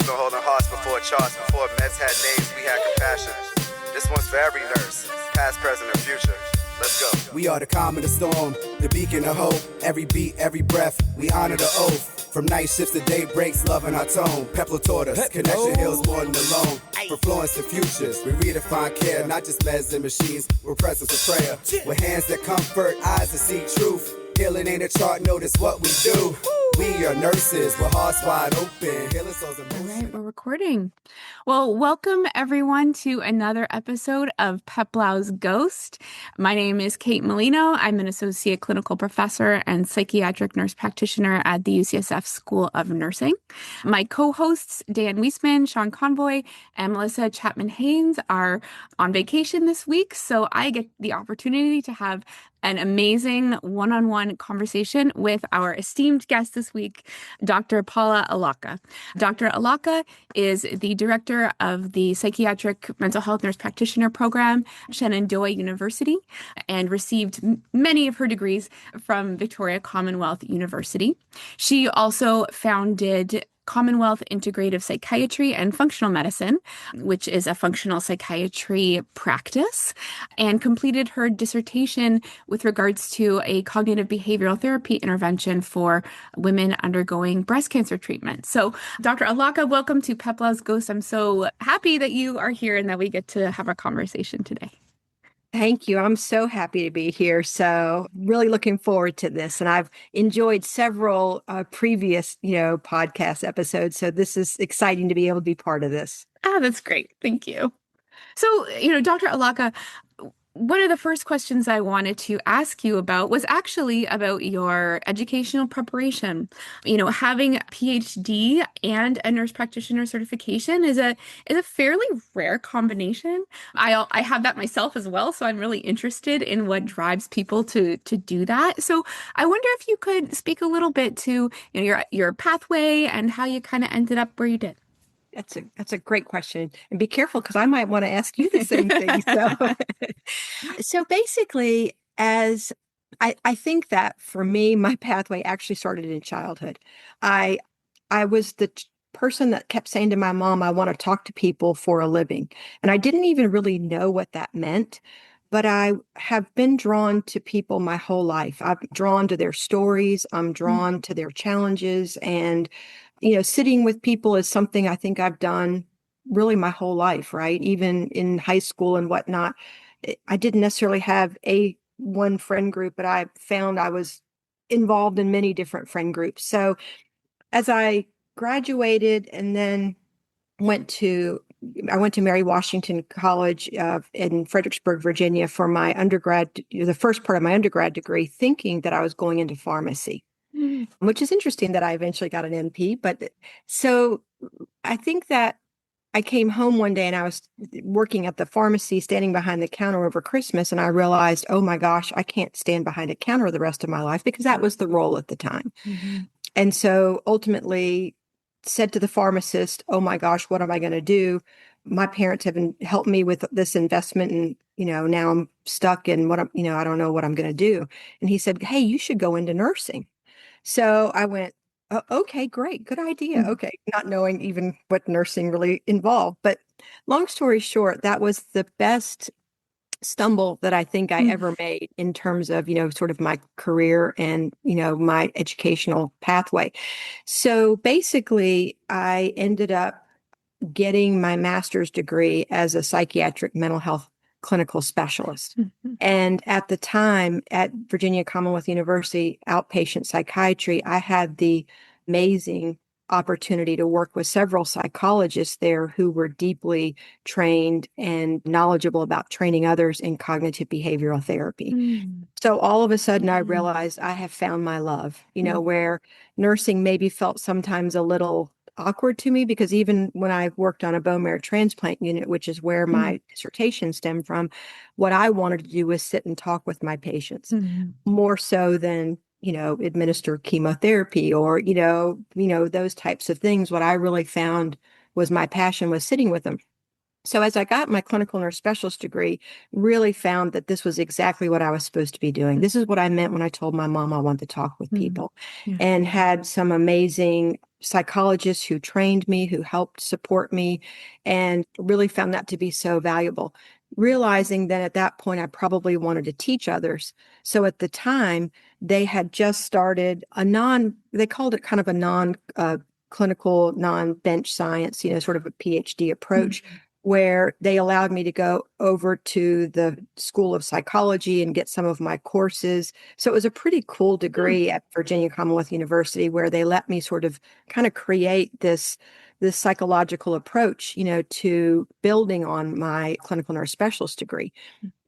been holding hearts before charts, before meds had names, we had compassion. This one's for every nurse, past, present, and future. Let's go. We are the calm in the storm, the beacon of hope. Every beat, every breath, we honor the oath. From night shifts to day breaks, loving our tone. Pepler taught us, connection heals more than alone. From Florence to futures, we redefine care, not just meds and machines. We're presence of prayer, with hands that comfort, eyes that see truth. Healing ain't a chart, notice what we do. We are nurses with hearts wide open. Healing souls and All right, we're recording. Well, welcome everyone to another episode of Peplow's Ghost. My name is Kate Molino. I'm an associate clinical professor and psychiatric nurse practitioner at the UCSF School of Nursing. My co-hosts, Dan Weisman, Sean Convoy, and Melissa Chapman-Haynes are on vacation this week, so I get the opportunity to have an amazing one-on-one conversation with our esteemed guest this week, Dr. Paula Allocca. Dr. Allocca is the director of the Psychiatric Mental Health Nurse Practitioner program at Shenandoah University and received many of her degrees from Victoria Commonwealth University. She also founded Commonwealth Integrative Psychiatry and Functional Medicine, which is a functional psychiatry practice, and completed her dissertation with regards to a cognitive behavioral therapy intervention for women undergoing breast cancer treatment. So, Dr. Allocca, welcome to Peplow's Ghost. I'm so happy that you are here and that we get to have a conversation today. Thank you. I'm so happy to be here. So really looking forward to this. And I've enjoyed several previous, podcast episodes. So this is exciting to be able to be part of this. That's great. Thank you. So, Dr. Allocca, one of the first questions I wanted to ask you about was actually about your educational preparation. Having a PhD and a nurse practitioner certification is a fairly rare combination. I have that myself as well, so I'm really interested in what drives people to do that. So I wonder if you could speak a little bit to your pathway and how you kind of ended up where you did. That's a great question. And be careful because I might want to ask you the same thing. So basically, as I think that for me, my pathway actually started in childhood. I was the person that kept saying to my mom, I want to talk to people for a living. And I didn't even really know what that meant. But I have been drawn to people my whole life. I'm drawn to their stories. I'm drawn to their challenges. And sitting with people is something I think I've done really my whole life, right? Even in high school and whatnot. I didn't necessarily have one friend group, but I found I was involved in many different friend groups. So as I graduated and then I went to Mary Washington College in Fredericksburg, Virginia for my undergrad, the first part of my undergrad degree, thinking that I was going into pharmacy. Which is interesting that I eventually got an NP. But so I think that I came home one day and I was working at the pharmacy, standing behind the counter over Christmas. And I realized, oh my gosh, I can't stand behind a counter the rest of my life because that was the role at the time. Mm-hmm. And so ultimately said to the pharmacist, oh my gosh, what am I going to do? My parents have helped me with this investment and, now I'm stuck in I don't know what I'm going to do. And he said, hey, you should go into nursing. So I went, oh, okay, great. Good idea. Okay. Not knowing even what nursing really involved. But long story short, that was the best stumble that I think I ever made in terms of, sort of my career and, my educational pathway. So basically, I ended up getting my master's degree as a psychiatric mental health clinical specialist. Mm-hmm. And at the time at Virginia Commonwealth University, outpatient psychiatry, I had the amazing opportunity to work with several psychologists there who were deeply trained and knowledgeable about training others in cognitive behavioral therapy. Mm. So all of a sudden I realized I have found my love, where nursing maybe felt sometimes a little awkward to me because even when I worked on a bone marrow transplant unit, which is where my dissertation stemmed from, what I wanted to do was sit and talk with my patients more so than, administer chemotherapy or, those types of things. What I really found was my passion was sitting with them. So as I got my clinical nurse specialist degree, really found that this was exactly what I was supposed to be doing. This is what I meant when I told my mom I wanted to talk with people and had some amazing psychologists who trained me, who helped support me, and really found that to be so valuable. Realizing that at that point, I probably wanted to teach others. So at the time, they had just started they called it kind of a clinical, non-bench science, sort of a PhD approach, where they allowed me to go over to the School of Psychology and get some of my courses. So it was a pretty cool degree at Virginia Commonwealth University, where they let me sort of kind of create this psychological approach, to building on my clinical nurse specialist degree.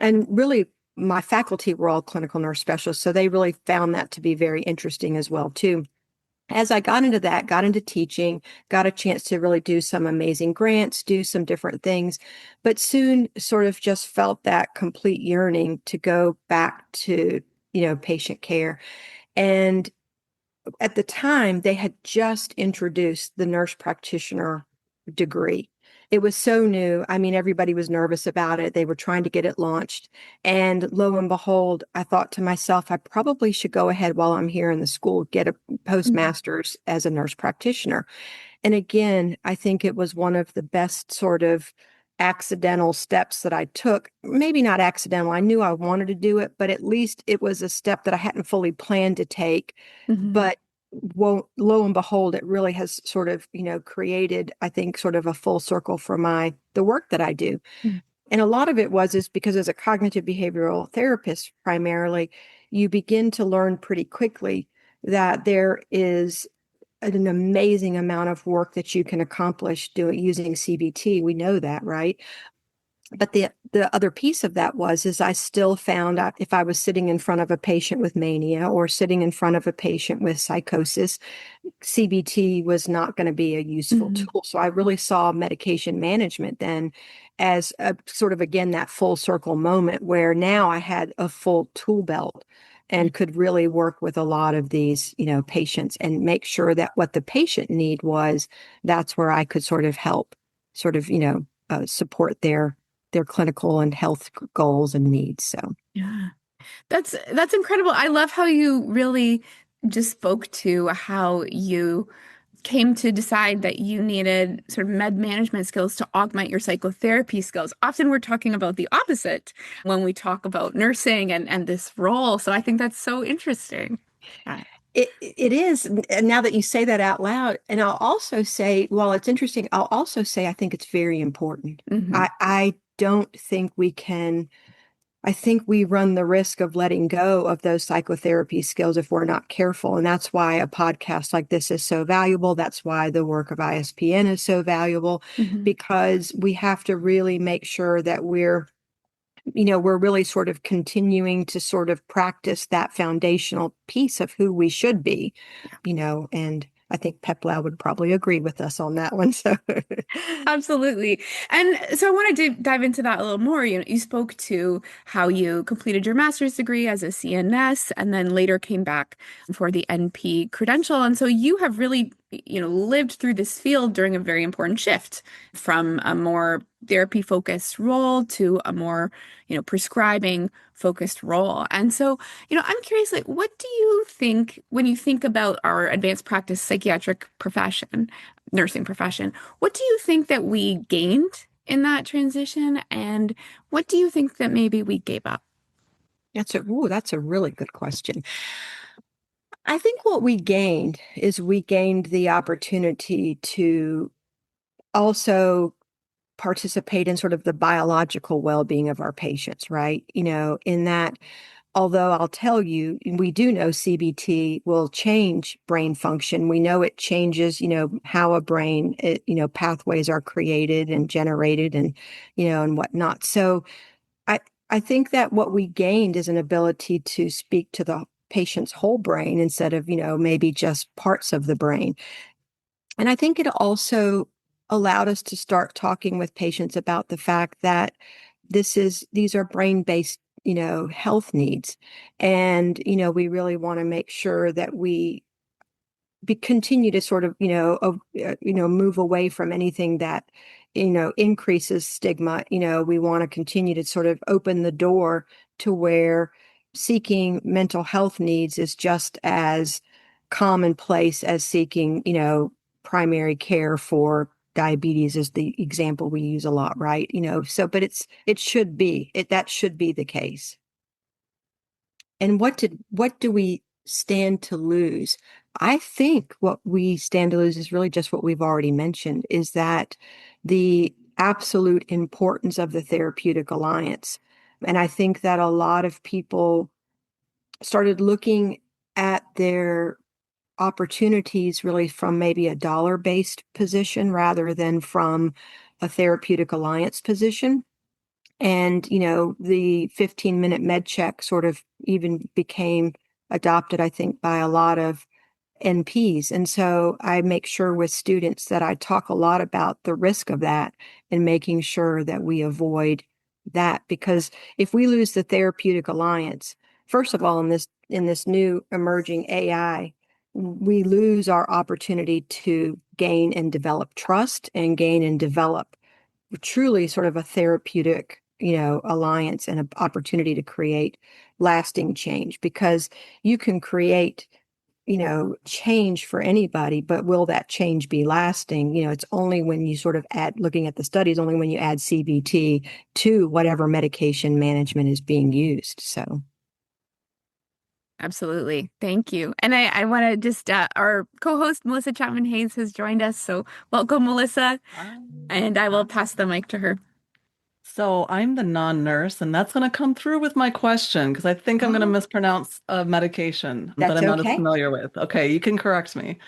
And really, my faculty were all clinical nurse specialists, so they really found that to be very interesting as well, too. As I got into that, got into teaching, got a chance to really do some amazing grants, do some different things, but soon sort of just felt that complete yearning to go back to, patient care. And at the time, they had just introduced the nurse practitioner degree. It was so new. I mean, everybody was nervous about it. They were trying to get it launched. And lo and behold, I thought to myself, I probably should go ahead while I'm here in the school, get a postmaster's as a nurse practitioner. And again, I think it was one of the best sort of accidental steps that I took. Maybe not accidental. I knew I wanted to do it, but at least it was a step that I hadn't fully planned to take. But lo and behold, it really has sort of, created, I think, sort of a full circle for the work that I do. And a lot of it is because as a cognitive behavioral therapist, primarily, you begin to learn pretty quickly that there is an amazing amount of work that you can accomplish using CBT. We know that, right? But the other piece of that is I still found out if I was sitting in front of a patient with mania or sitting in front of a patient with psychosis, CBT was not going to be a useful tool. So I really saw medication management then as a sort of, again, that full circle moment where now I had a full tool belt and could really work with a lot of these, patients and make sure that what the patient need was, that's where I could sort of help sort of, support their clinical and health goals and needs. So yeah, that's incredible. I love how you really just spoke to how you came to decide that you needed sort of med management skills to augment your psychotherapy skills. Often we're talking about the opposite when we talk about nursing and this role. So I think that's so interesting. It is. And now that you say that out loud, and I'll also say, while it's interesting, I'll also say I think it's very important. I don't think I think we run the risk of letting go of those psychotherapy skills if we're not careful. And that's why a podcast like this is so valuable. That's why the work of ISPN is so valuable, because we have to really make sure that we're really sort of continuing to sort of practice that foundational piece of who we should be, and I think Peplau would probably agree with us on that one. So absolutely. And so I wanted to dive into that a little more. You spoke to how you completed your master's degree as a CNS and then later came back for the NP credential. And so you have really, lived through this field during a very important shift from a more therapy focused role to a more, prescribing focused role. And so, I'm curious, what do you think when you think about our advanced practice psychiatric profession, nursing profession, what do you think that we gained in that transition? And what do you think that maybe we gave up? That's a really good question. I think what we gained is we gained the opportunity to also participate in sort of the biological well-being of our patients, right? In that, although I'll tell you, we do know CBT will change brain function. We know it changes, how a brain, pathways are created and generated and whatnot. So I think that what we gained is an ability to speak to the patient's whole brain instead of, maybe just parts of the brain. And I think it also allowed us to start talking with patients about the fact that these are brain-based, health needs. And, we really want to make sure that we continue to sort of, move away from anything that, increases stigma. We want to continue to sort of open the door to where seeking mental health needs is just as commonplace as seeking, primary care for diabetes is the example we use a lot, right? So, but it should be, that should be the case. And what do we stand to lose? I think what we stand to lose is really just what we've already mentioned, is that the absolute importance of the therapeutic alliance. And I think that a lot of people started looking at their opportunities really from maybe a dollar-based position rather than from a therapeutic alliance position. And, the 15-minute med check sort of even became adopted, I think, by a lot of NPs. And so I make sure with students that I talk a lot about the risk of that and making sure that we avoid that. Because if we lose the therapeutic alliance, first of all, in this new emerging AI, we lose our opportunity to gain and develop trust and gain and develop truly sort of a therapeutic, alliance and an opportunity to create lasting change, because you can create, change for anybody, but will that change be lasting? It's only when you sort of looking at the studies, only when you add CBT to whatever medication management is being used. So. Absolutely. Thank you. And I want to just, our co-host, Melissa Chapman Hayes, has joined us. So welcome, Melissa. And I will pass the mic to her. So I'm the non-nurse, and that's going to come through with my question because I think I'm going to mispronounce a medication that I'm not as familiar with. Okay, you can correct me.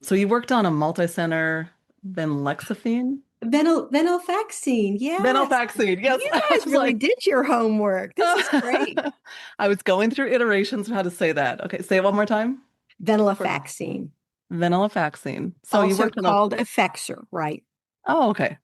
So you worked on a multi-center venlafaxine? Venlafaxine, yes. Venlafaxine, yes. You guys really did your homework. This is great. I was going through iterations of how to say that. Okay, say it one more time. Venlafaxine. Venlafaxine. So also you worked called Effexor, right? Oh, okay.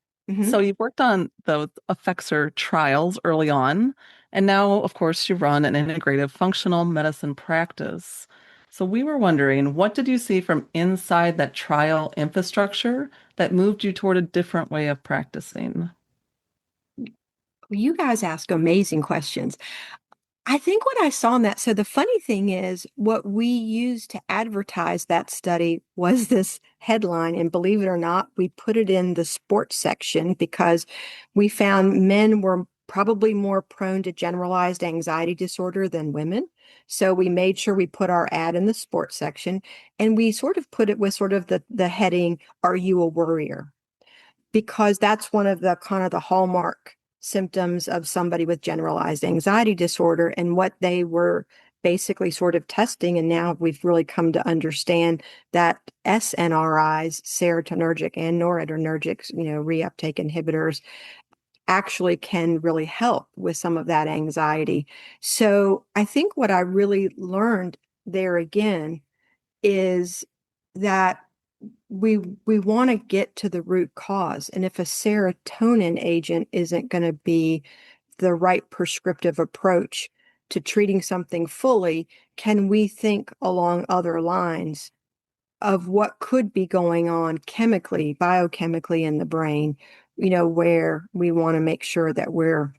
So you worked on those Effexor trials early on, and now, of course, you run an integrative functional medicine practice. So we were wondering, what did you see from inside that trial infrastructure that moved you toward a different way of practicing? You guys ask amazing questions. I think what I saw in that, so the funny thing is, what we used to advertise that study was this headline. And believe it or not, we put it in the sports section because we found men were probably more prone to generalized anxiety disorder than women. So we made sure we put our ad in the sports section, and we sort of put it with sort of the heading, "Are you a worrier?" Because that's one of the kind of the hallmark symptoms of somebody with generalized anxiety disorder, and what they were basically sort of testing. And now we've really come to understand that SNRIs, serotonergic and noradrenergic, reuptake inhibitors, actually can really help with some of that anxiety. So I think what I really learned there again is that we want to get to the root cause. And if a serotonin agent isn't going to be the right prescriptive approach to treating something fully, can we think along other lines of what could be going on chemically, biochemically in the brain, where we want to make sure that we're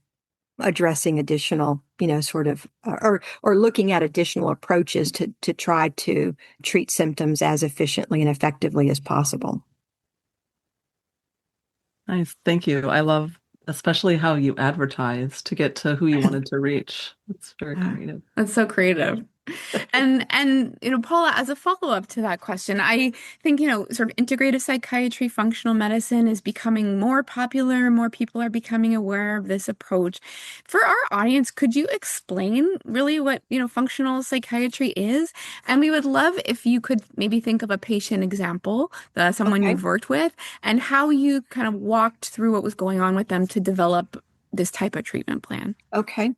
addressing additional, sort of, or looking at additional approaches to try to treat symptoms as efficiently and effectively as possible. Nice. Thank you. I love especially how you advertise to get to who you wanted to reach. It's very creative. That's so creative. And Paula, as a follow-up to that question, I think, sort of integrative psychiatry, functional medicine is becoming more popular. More people are becoming aware of this approach. For our audience, could you explain really what, functional psychiatry is? And we would love if you could maybe think of a patient example, someone you've worked with, and how you kind of walked through what was going on with them to develop this type of treatment plan. Okay.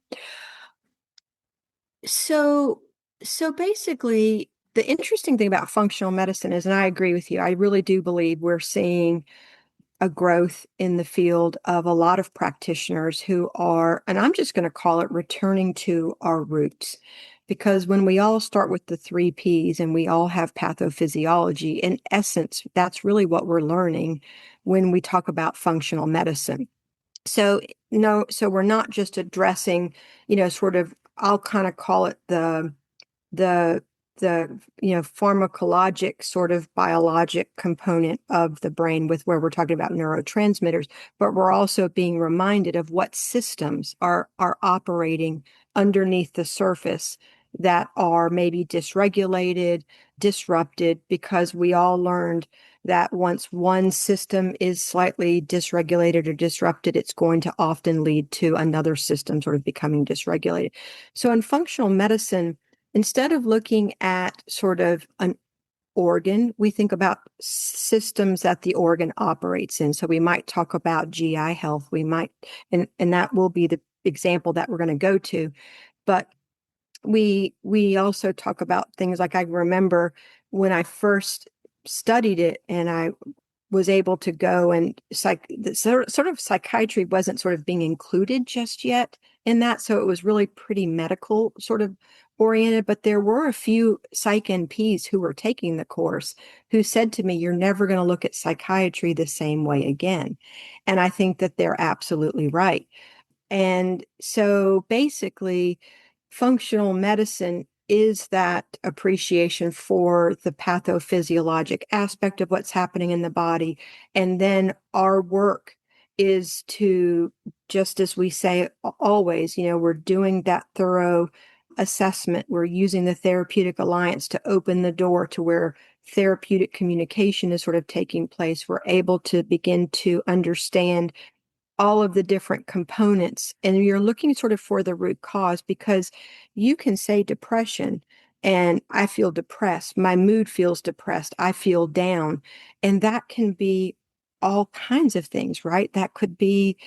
So basically, the interesting thing about functional medicine is, and I agree with you, I really do believe we're seeing a growth in the field of a lot of practitioners who are, and I'm just going to call it returning to our roots. Because when we all start with the 3 Ps and we all have pathophysiology, in essence, that's really what we're learning when we talk about functional medicine. So we're not just addressing, sort of, I'll kind of call it the pharmacologic sort of biologic component of the brain with where we're talking about neurotransmitters, but we're also being reminded of what systems are operating underneath the surface that are maybe dysregulated, disrupted, because we all learned that once one system is slightly dysregulated or disrupted, it's going to often lead to another system sort of becoming dysregulated. So in functional medicine, instead of looking at sort of an organ, we think about systems that the organ operates in. So we might talk about GI health. We might, and that will be the example that we're going to go to. But we also talk about things like, I remember when I first studied it and I was able to go and sort of psychiatry wasn't sort of being included just yet in that. So it was really pretty medical sort of oriented, but there were a few psych NPs who were taking the course who said to me, you're never going to look at psychiatry the same way again. And I think that they're absolutely right. And so basically, functional medicine is that appreciation for the pathophysiologic aspect of what's happening in the body. And then our work is to, just as we say always, we're doing that thorough assessment. We're using the therapeutic alliance to open the door to where therapeutic communication is sort of taking place. We're able to begin to understand all of the different components, and you're looking sort of for the root cause, because you can say depression and I feel depressed, my mood feels depressed, I feel down, and that can be all kinds of things, right? That could be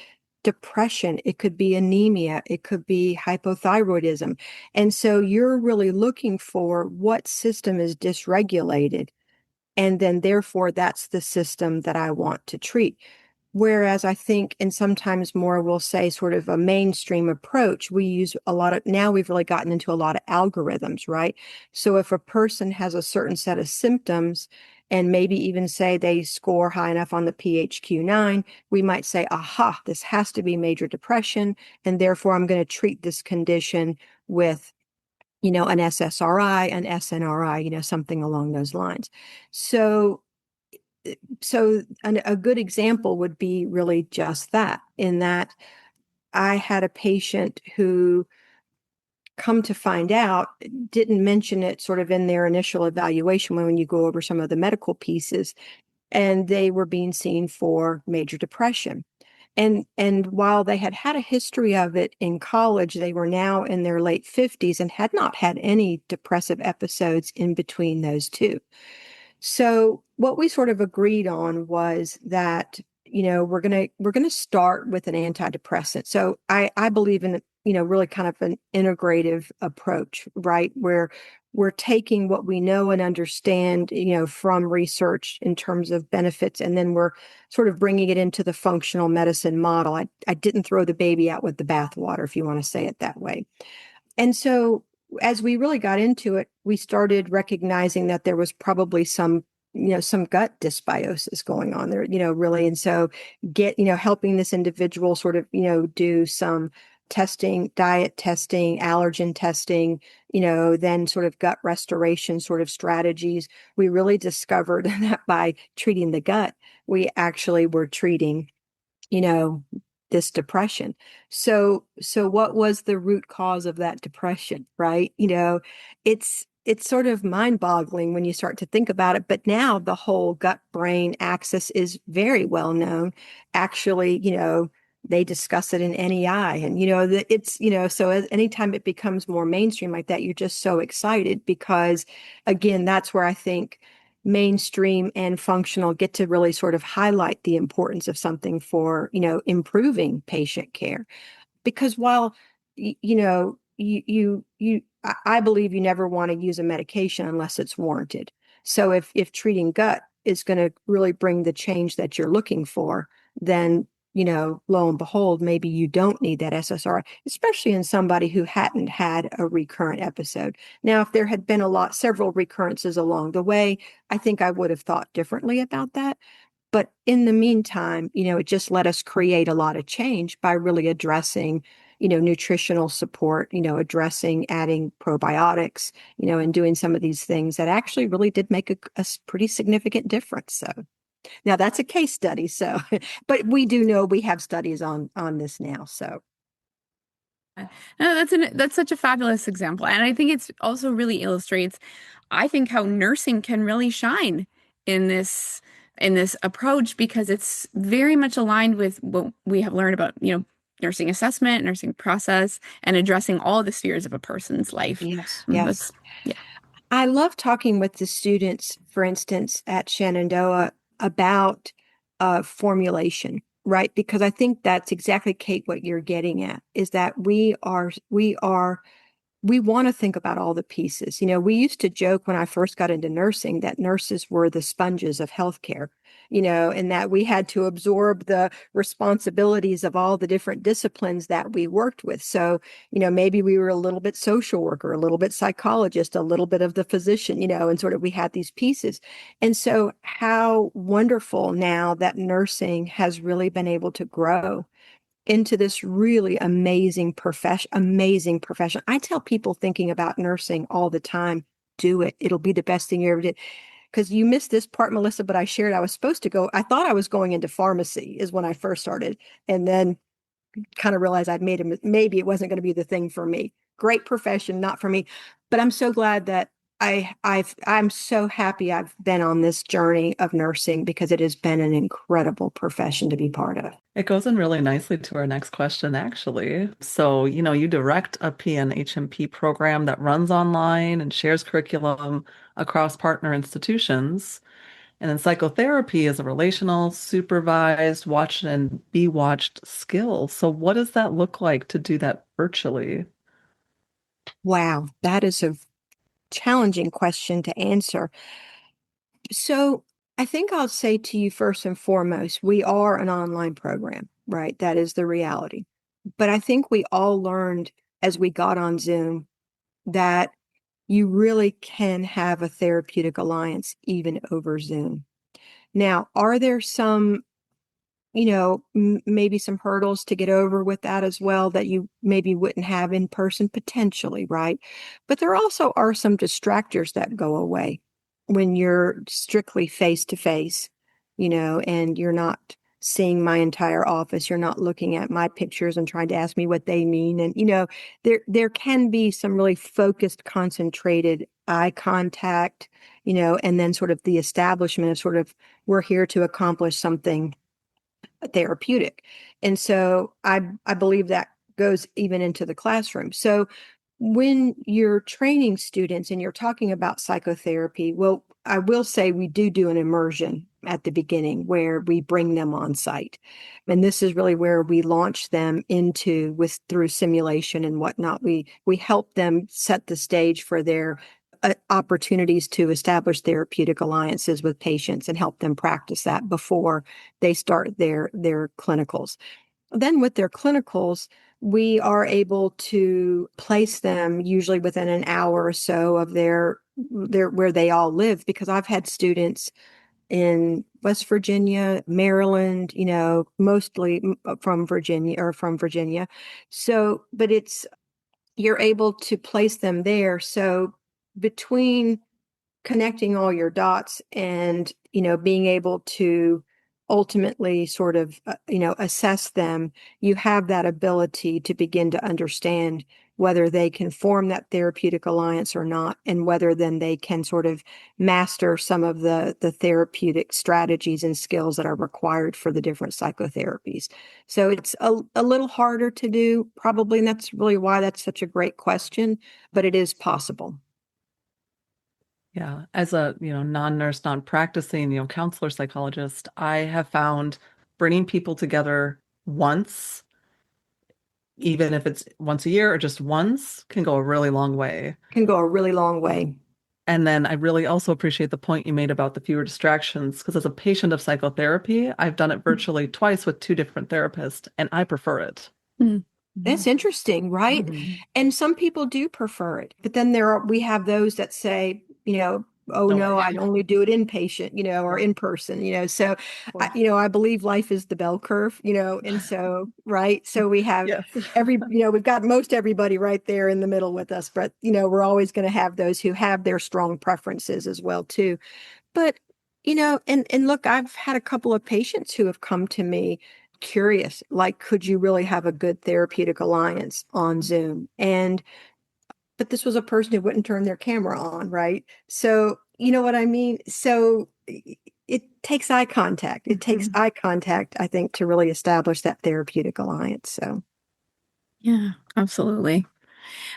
depression, it could be anemia, it could be hypothyroidism. And so you're really looking for what system is dysregulated, and then therefore that's the system that I want to treat. Whereas I think, and sometimes more we'll say sort of a mainstream approach, we use a lot of, now we've really gotten into a lot of algorithms, right? So if a person has a certain set of symptoms and maybe even say they score high enough on the PHQ-9, we might say, aha, this has to be major depression, and therefore I'm going to treat this condition with an SSRI, an SNRI, something along those lines. So a good example would be really just that, in that I had a patient who, come to find out, didn't mention it sort of in their initial evaluation when you go over some of the medical pieces, and they were being seen for major depression. And while they had had a history of it in college, they were now in their late 50s and had not had any depressive episodes in between those two. So what we sort of agreed on was that, we're gonna start with an antidepressant. So I believe in, really kind of an integrative approach, right? Where we're taking what we know and understand, from research in terms of benefits, and then we're sort of bringing it into the functional medicine model. I didn't throw the baby out with the bathwater, if you want to say it that way. And so as we really got into it, we started recognizing that there was probably some gut dysbiosis going on there, really. And so helping this individual sort of, do some testing, diet testing, allergen testing, then sort of gut restoration sort of strategies. We really discovered that by treating the gut, we actually were treating, this depression. So what was the root cause of that depression, right? It's sort of mind-boggling when you start to think about it, but now the whole gut-brain axis is very well known. Actually, they discuss it in NEI, and so anytime it becomes more mainstream like that, you're just so excited, because again, that's where I think mainstream and functional get to really sort of highlight the importance of something for, improving patient care. Because while, I believe you never want to use a medication unless it's warranted. So if treating gut is going to really bring the change that you're looking for, then, lo and behold, maybe you don't need that SSRI, especially in somebody who hadn't had a recurrent episode. Now, if there had been several recurrences along the way, I think I would have thought differently about that. But in the meantime, it just let us create a lot of change by really addressing, nutritional support, adding probiotics, and doing some of these things that actually really did make a pretty significant difference. So now that's a case study. So, but we do know we have studies on this now. So. No, that's such a fabulous example. And I think it's also really illustrates, I think, how nursing can really shine in this approach, because it's very much aligned with what we have learned about, nursing assessment, nursing process, and addressing all the spheres of a person's life. Yes, yes. Yeah. I love talking with the students, for instance, at Shenandoah about formulation, right? Because I think that's exactly, Kate, what you're getting at, is that we want to think about all the pieces. We used to joke when I first got into nursing that nurses were the sponges of healthcare, and that we had to absorb the responsibilities of all the different disciplines that we worked with. So, maybe we were a little bit social worker, a little bit psychologist, a little bit of the physician, and sort of we had these pieces. And so how wonderful now that nursing has really been able to grow into this really amazing profession. I tell people thinking about nursing all the time, do it. It'll be the best thing you ever did. Because you missed this part, Melissa, but I shared I thought I was going into pharmacy is when I first started. And then kind of realized maybe it wasn't going to be the thing for me. Great profession, not for me. But I'm so glad that I'm so happy I've been on this journey of nursing, because it has been an incredible profession to be part of. It goes in really nicely to our next question, actually. So, you direct a PMHNP program that runs online and shares curriculum across partner institutions. And then psychotherapy is a relational, supervised, watch and be watched skill. So what does that look like to do that virtually? Wow, that is a challenging question to answer. So I think I'll say to you first and foremost, we are an online program, right? That is the reality. But I think we all learned as we got on Zoom that you really can have a therapeutic alliance even over Zoom. Now, are there some maybe some hurdles to get over with that as well that you maybe wouldn't have in person potentially, right? But there also are some distractors that go away when you're strictly face to face, and you're not seeing my entire office. You're not looking at my pictures and trying to ask me what they mean. And, there can be some really focused, concentrated eye contact, and then sort of the establishment of sort of, we're here to accomplish something therapeutic. And so I believe that goes even into the classroom. So when you're training students and you're talking about psychotherapy, well, I will say we do an immersion at the beginning where we bring them on site. And this is really where we launch them through simulation and whatnot. We help them set the stage for their opportunities to establish therapeutic alliances with patients and help them practice that before they start their clinicals. Then with their clinicals, we are able to place them usually within an hour or so of their where they all live, because I've had students in West Virginia, Maryland, mostly from Virginia. So, but you're able to place them there. So between connecting all your dots and, being able to ultimately sort of, assess them, you have that ability to begin to understand whether they can form that therapeutic alliance or not, and whether then they can sort of master some of the therapeutic strategies and skills that are required for the different psychotherapies. So it's a little harder to do, probably, and that's really why that's such a great question, but it is possible. Yeah, as a, non-nurse, non-practicing, counselor psychologist, I have found bringing people together once, even if it's once a year or just once, can go a really long way. Can go a really long way. And then I really also appreciate the point you made about the fewer distractions, because as a patient of psychotherapy, I've done it virtually twice with two different therapists, and I prefer it. Mm. That's interesting, right? Mm-hmm. And some people do prefer it, but then we have those that say, oh no, way. I'd only do it inpatient, or in person, So, I believe life is the bell curve, and so, right. So we have Yes. we've got most everybody right there in the middle with us, but, we're always going to have those who have their strong preferences as well, too. But, and look, I've had a couple of patients who have come to me curious, like, could you really have a good therapeutic alliance on Zoom? But this was a person who wouldn't turn their camera on, right? So, you know what I mean? So it takes eye contact. It takes eye contact, I think, to really establish that therapeutic alliance. So, yeah, absolutely.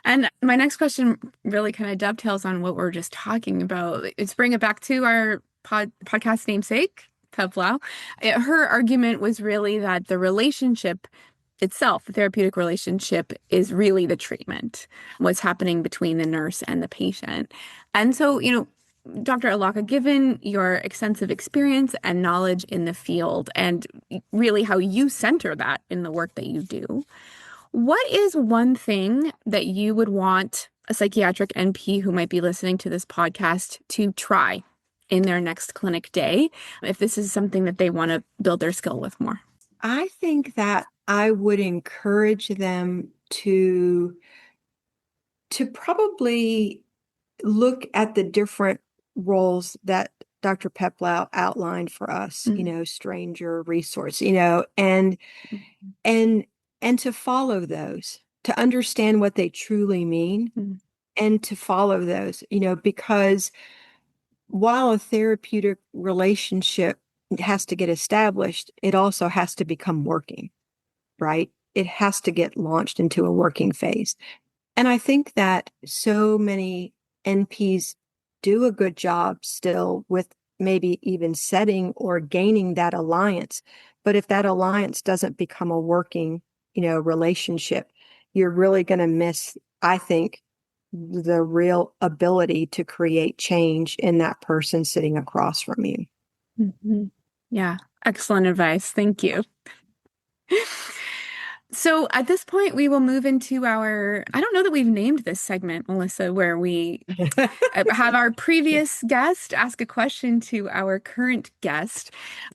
And my next question really kind of dovetails on what we're just talking about. Let's bring it back to our podcast namesake, Paula. Her argument was really that the relationship itself, the therapeutic relationship, is really the treatment, what's happening between the nurse and the patient. And so, Dr. Allocca, given your extensive experience and knowledge in the field and really how you center that in the work that you do, what is one thing that you would want a psychiatric NP who might be listening to this podcast to try in their next clinic day, if this is something that they want to build their skill with more? I think that I would encourage them to probably look at the different roles that Dr. Peplau outlined for us, stranger, resource, and to follow those, to understand what they truly mean, and to follow those, because while a therapeutic relationship has to get established, it also has to become working, right? It has to get launched into a working phase. And I think that so many NPs do a good job still with maybe even setting or gaining that alliance. But if that alliance doesn't become a working, relationship, you're really going to miss, I think, the real ability to create change in that person sitting across from you. Mm-hmm. Yeah, excellent advice. Thank you. So at this point, we will move into I don't know that we've named this segment, Melissa, where we have our previous guest ask a question to our current guest.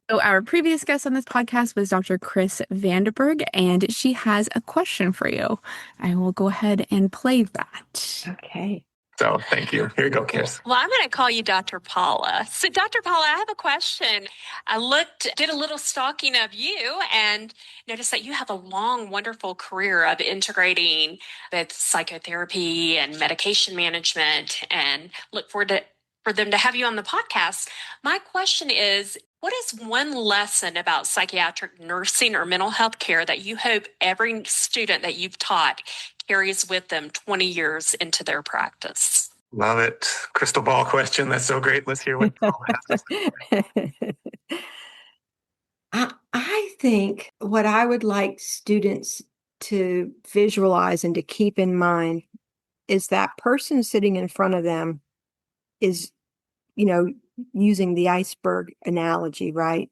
So our previous guest on this podcast was Dr. Chris Vanderberg, and she has a question for you. I will go ahead and play that. Okay. So thank you. Here you go, Chris. Well, I'm going to call you Dr. Paula. So Dr. Paula, I have a question. I did a little stalking of you and noticed that you have a long, wonderful career of integrating with psychotherapy and medication management, and look forward for them to have you on the podcast. My question is, what is one lesson about psychiatric nursing or mental health care that you hope every student that you've taught carries with them 20 years into their practice? Love it. Crystal ball question. That's so great. Let's hear what Paula has to say. I think what I would like students to visualize and to keep in mind is that person sitting in front of them is, using the iceberg analogy, right?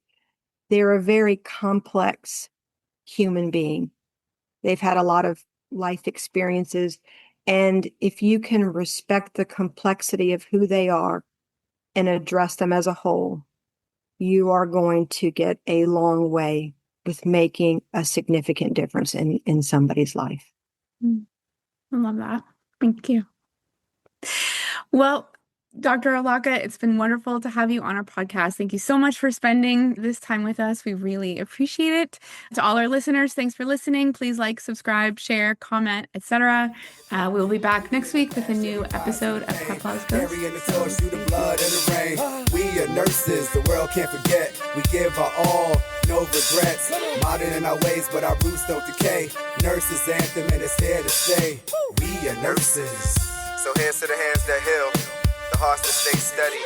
They're a very complex human being. They've had a lot of life experiences. And if you can respect the complexity of who they are and address them as a whole, you are going to get a long way with making a significant difference in somebody's life. I love that. Thank you. Well, Dr. Allocca, it's been wonderful to have you on our podcast. Thank you so much for spending this time with us. We really appreciate it. To all our listeners, thanks for listening. Please like, subscribe, share, comment, etc. We'll be back next week with a new episode of Paula's Ghost. Carrying the torch through the blood and the rain. We are nurses, the world can't forget. We give our all, no regrets. Modern in our ways, but our roots don't decay. Nurses anthem and it's here to stay. We are nurses. So here's to the hands that heal, the hearts that stay steady,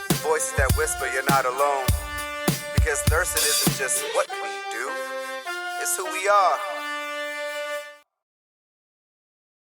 the voices that whisper you're not alone. Because nursing isn't just what we do, it's who we are.